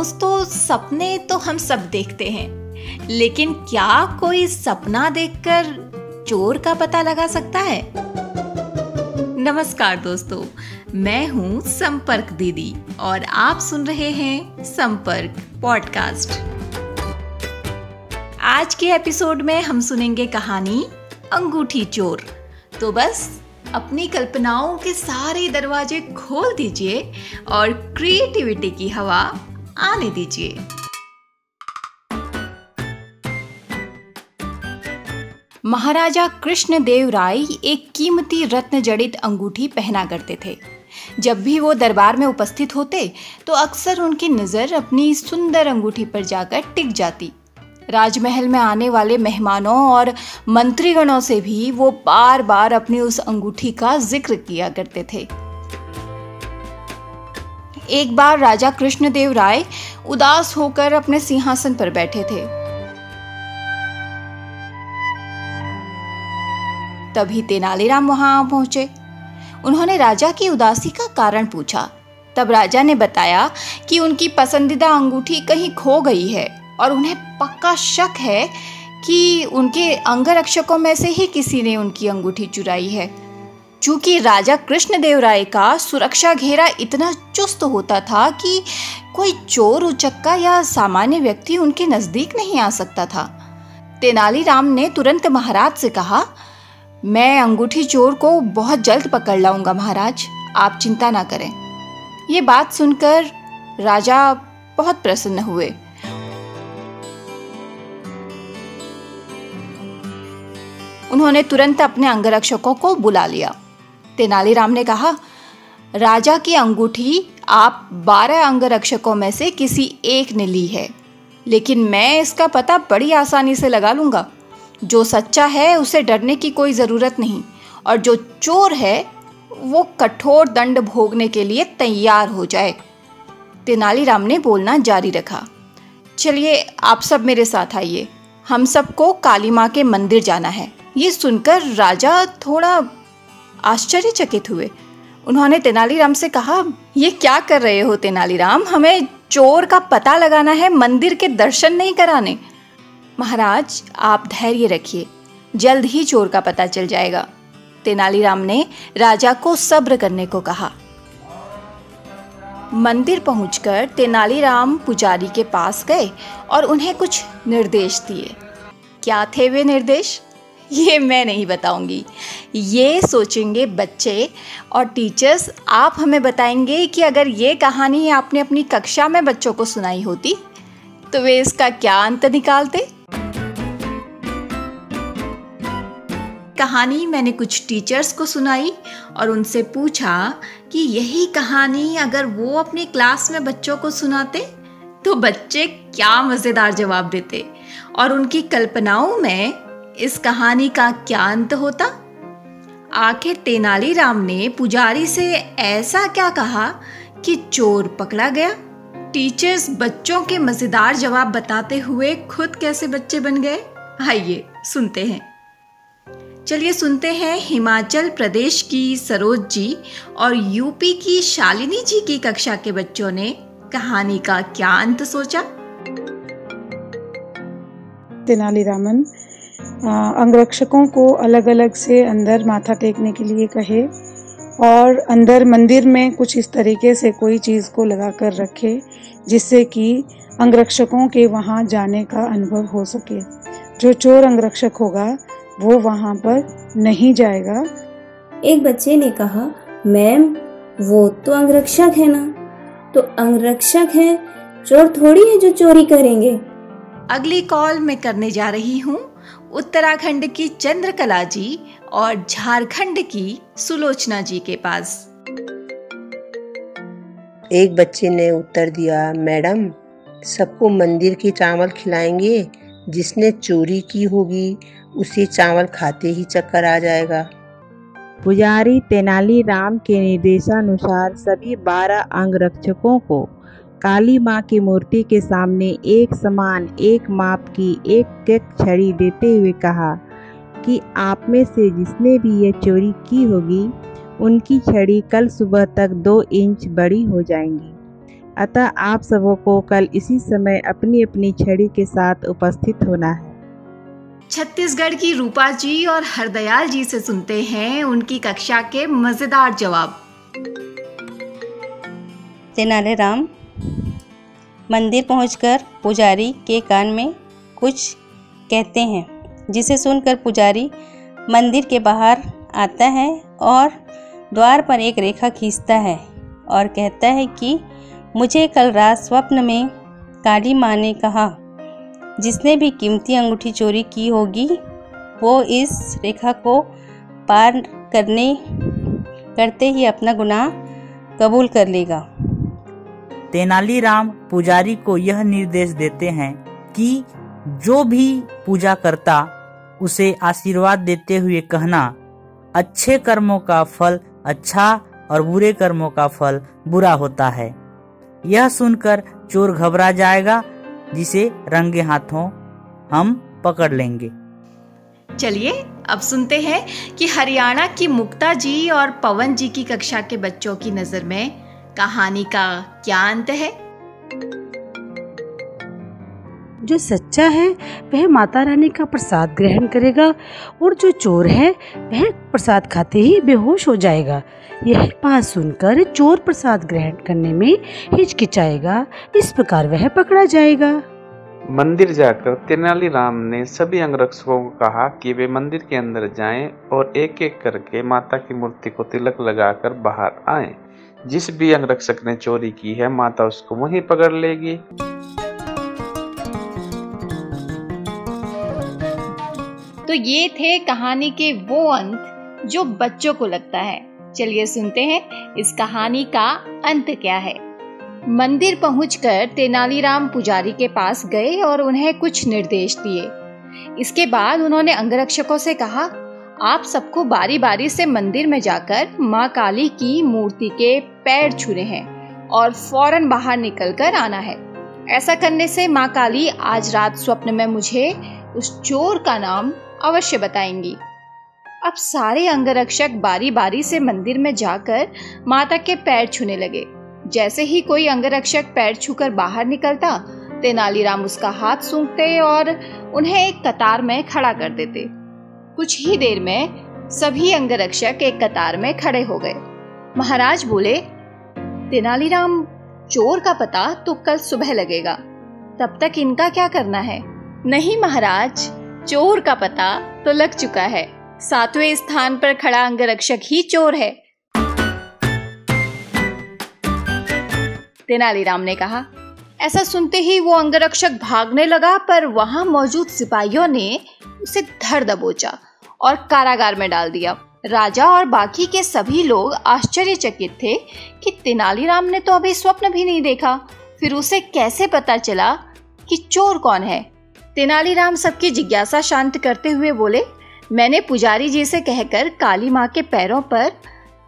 दोस्तों, सपने तो हम सब देखते हैं, लेकिन क्या कोई सपना देखकर चोर का पता लगा सकता है? नमस्कार दोस्तों, मैं हूं संपर्क दीदी और आप सुन रहे हैं संपर्क पॉडकास्ट। आज के एपिसोड में हम सुनेंगे कहानी अंगूठी चोर। तो बस अपनी कल्पनाओं के सारे दरवाजे खोल दीजिए और क्रिएटिविटी की हवा आने दीजिए। महाराजा कृष्णदेव राय एक कीमती रत्न जड़ित अंगूठी पहना करते थे। जब भी वो दरबार में उपस्थित होते तो अक्सर उनकी नज़र अपनी सुंदर अंगूठी पर जाकर टिक जाती। राजमहल में आने वाले मेहमानों और मंत्रीगणों से भी वो बार बार अपनी उस अंगूठी का जिक्र किया करते थे। एक बार राजा कृष्णदेव राय उदास होकर अपने सिंहासन पर बैठे थे। तभी तेनालीराम वहां पहुंचे। उन्होंने राजा की उदासी का कारण पूछा। तब राजा ने बताया कि उनकी पसंदीदा अंगूठी कहीं खो गई है और उन्हें पक्का शक है कि उनके अंगरक्षकों में से ही किसी ने उनकी अंगूठी चुराई है। चूंकि राजा कृष्णदेव राय का सुरक्षा घेरा इतना चुस्त होता था कि कोई चोर उचक्का या सामान्य व्यक्ति उनके नजदीक नहीं आ सकता था। तेनालीराम ने तुरंत महाराज से कहा, मैं अंगूठी चोर को बहुत जल्द पकड़ लाऊंगा महाराज, आप चिंता ना करें। ये बात सुनकर राजा बहुत प्रसन्न हुए। उन्होंने तुरंत अपने अंगरक्षकों को बुला लिया। तेनालीराम ने कहा, राजा की अंगूठी आप 12 अंगरक्षकों में से किसी एक ने ली है, लेकिन मैं इसका पता बड़ी आसानी से लगा लूंगा। जो सच्चा है उसे डरने की कोई ज़रूरत नहीं, और जो चोर है वो कठोर दंड भोगने के लिए तैयार हो जाए। तेनालीराम ने बोलना जारी रखा, चलिए आप सब मेरे साथ आइए, हम सबको काली माँ के मंदिर जाना है। ये सुनकर राजा थोड़ा आश्चर्यचकित हुए। उन्होंने तेनालीराम से कहा, ये क्या कर रहे हो तेनालीराम, हमें चोर का पता लगाना है, मंदिर के दर्शन नहीं कराने। महाराज आप धैर्य रखिए, जल्द ही चोर का पता चल जाएगा। तेनालीराम ने राजा को सब्र करने को कहा। मंदिर पहुंचकर तेनालीराम पुजारी के पास गए और उन्हें कुछ निर्देश दिए। क्या थे वे निर्देश, ये मैं नहीं बताऊंगी, ये सोचेंगे बच्चे और टीचर्स। आप हमें बताएंगे कि अगर ये कहानी आपने अपनी कक्षा में बच्चों को सुनाई होती तो वे इसका क्या अंत निकालते। कहानी मैंने कुछ टीचर्स को सुनाई और उनसे पूछा कि यही कहानी अगर वो अपनी क्लास में बच्चों को सुनाते तो बच्चे क्या मज़ेदार जवाब देते और उनकी कल्पनाओं में इस कहानी का क्या अंत होता। आखिर तेनालीराम ने पुजारी से ऐसा क्या कहा कि चोर पकड़ा गया। टीचर्स बच्चों के मज़ेदार जवाब बताते हुए खुद कैसे बच्चे बन गए, आइए सुनते हैं। चलिए सुनते हैं हिमाचल प्रदेश की सरोज जी और यूपी की शालिनी जी की कक्षा के बच्चों ने कहानी का क्या अंत सोचा। तेनालीरामन अंगरक्षकों को अलग अलग से अंदर माथा टेकने के लिए कहे और अंदर मंदिर में कुछ इस तरीके से कोई चीज़ को लगा कर रखे जिससे कि अंगरक्षकों के वहाँ जाने का अनुभव हो सके। जो चोर अंगरक्षक होगा वो वहाँ पर नहीं जाएगा। एक बच्चे ने कहा, मैम वो तो अंगरक्षक है ना, तो अंगरक्षक है, चोर थोड़ी है जो चोरी करेंगे। अगली कॉल मैं करने जा रही हूँ उत्तराखंड की चंद्रकला जी और झारखंड की सुलोचना जी के पास। एक बच्चे ने उत्तर दिया, मैडम सबको मंदिर की चावल खिलाएंगे, जिसने चोरी की होगी उसे चावल खाते ही चक्कर आ जाएगा। पुजारी तेनालीराम के निर्देशानुसार सभी 12 अंगरक्षकों को काली माँ की मूर्ति के सामने एक समान एक माप की एक छड़ी देते हुए कहा कि आप में से जिसने भी ये चोरी की होगी उनकी छड़ी कल सुबह तक 2 इंच बड़ी हो जाएंगी। अतः आप सबों को कल इसी समय अपनी अपनी छड़ी के साथ उपस्थित होना है। छत्तीसगढ़ की रूपा जी और हरदयाल जी से सुनते हैं उनकी कक्षा के मजेदार जवाब। तेनालीराम मंदिर पहुंचकर पुजारी के कान में कुछ कहते हैं, जिसे सुनकर पुजारी मंदिर के बाहर आता है और द्वार पर एक रेखा खींचता है और कहता है कि मुझे कल रात स्वप्न में काली माँ ने कहा, जिसने भी कीमती अंगूठी चोरी की होगी वो इस रेखा को पार करते ही अपना गुनाह कबूल कर लेगा। तेनालीराम पुजारी को यह निर्देश देते हैं कि जो भी पूजा करता उसे आशीर्वाद देते हुए कहना, अच्छे कर्मों का फल अच्छा और बुरे कर्मों का फल बुरा होता है। यह सुनकर चोर घबरा जाएगा, जिसे रंगे हाथों हम पकड़ लेंगे। चलिए अब सुनते हैं कि हरियाणा की मुक्ता जी और पवन जी की कक्षा के बच्चों की नजर में कहानी का क्या अंत है। जो सच्चा है वह माता रानी का प्रसाद ग्रहण करेगा और जो चोर है वह प्रसाद खाते ही बेहोश हो जाएगा। यह बात सुनकर चोर प्रसाद ग्रहण करने में हिचकिचाएगा, इस प्रकार वह पकड़ा जाएगा। मंदिर जाकर तेनालीराम ने सभी अंगरक्षकों को कहा कि वे मंदिर के अंदर जाएं और एक एक करके माता की मूर्ति को तिलक लगाकर बाहर आएं। जिस भी अंगरक्षक ने चोरी की है माता उसको वहीं पकड़ लेगी। तो ये थे कहानी के वो अंत जो बच्चों को लगता है। चलिए सुनते हैं इस कहानी का अंत क्या है। मंदिर पहुंचकर तेनालीराम पुजारी के पास गए और उन्हें कुछ निर्देश दिए। इसके बाद उन्होंने अंगरक्षकों से कहा, आप सबको बारी बारी से मंदिर में जाकर माँ काली की मूर्ति के पैर छूने हैं और फौरन बाहर निकलकर आना है। ऐसा करने से माँ काली आज रात स्वप्न में मुझे उस चोर का नाम अवश्य बताएंगी। अब सारे अंगरक्षक बारी बारी से मंदिर में जाकर माता के पैर छूने लगे। जैसे ही कोई अंगरक्षक पैर छूकर बाहर निकलता, तेनालीराम उसका हाथ सूंघते और उन्हें एक कतार में खड़ा कर देते। कुछ ही देर में सभी अंगरक्षक एक कतार में खड़े हो गए। महाराज बोले, तेनालीराम चोर का पता तो कल सुबह लगेगा, तब तक इनका क्या करना है? नहीं महाराज, चोर का पता तो लग चुका है। 7वें स्थान पर खड़ा अंगरक्षक ही चोर है, तेनालीराम ने कहा। ऐसा सुनते ही वो अंगरक्षक भागने लगा, पर वहां मौजूद सिपाहियों ने उसे धर दबोचा और कारागार में डाल दिया। राजा और बाकी के सभी लोग आश्चर्यचकित थे कि तेनालीराम ने तो अभी स्वप्न भी नहीं देखा, फिर उसे कैसे पता चला कि चोर कौन है। तेनालीराम सबकी जिज्ञासा शांत करते हुए बोले, मैंने पुजारी जी से कहकर काली माँ के पैरों पर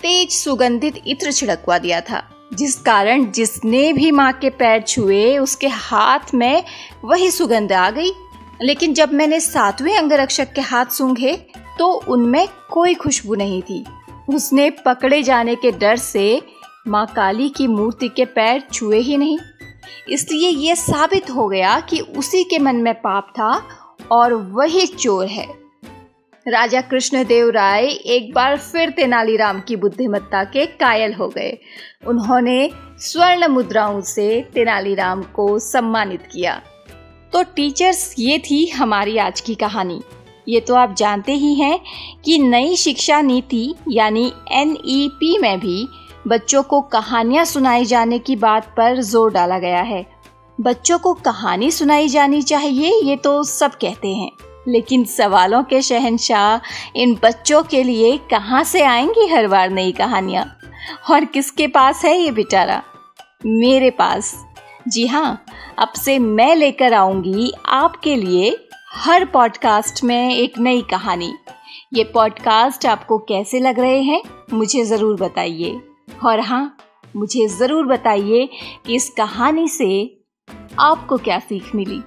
तेज सुगंधित इत्र छिड़कवा दिया था, जिस कारण जिसने भी माँ के पैर छुए उसके हाथ में वही सुगंध आ गई। लेकिन जब मैंने 7वें अंगरक्षक के हाथ सूंघे तो उनमें कोई खुशबू नहीं थी। उसने पकड़े जाने के डर से माँ काली की मूर्ति के पैर छुए ही नहीं। इसलिए ये साबित हो गया कि उसी के मन में पाप था और वही चोर है। राजा कृष्णदेव राय एक बार फिर तेनालीराम की बुद्धिमत्ता के कायल हो गए। उन्होंने स्वर्ण मुद्राओं से तेनालीराम को सम्मानित किया। तो टीचर्स, ये थी हमारी आज की कहानी। ये तो आप जानते ही हैं कि नई शिक्षा नीति यानी NEP में भी बच्चों को कहानियाँ सुनाई जाने की बात पर जोर डाला गया है। बच्चों को कहानी सुनाई जानी चाहिए, ये तो सब कहते हैं, लेकिन सवालों के शहंशाह इन बच्चों के लिए कहाँ से आएंगी हर बार नई कहानियाँ? और किसके पास है ये बेचारा? मेरे पास। जी हाँ, अब से मैं लेकर आऊँगी आपके लिए हर पॉडकास्ट में एक नई कहानी। ये पॉडकास्ट आपको कैसे लग रहे हैं मुझे ज़रूर बताइए। और हाँ, मुझे ज़रूर बताइए कि इस कहानी से आपको क्या सीख मिली।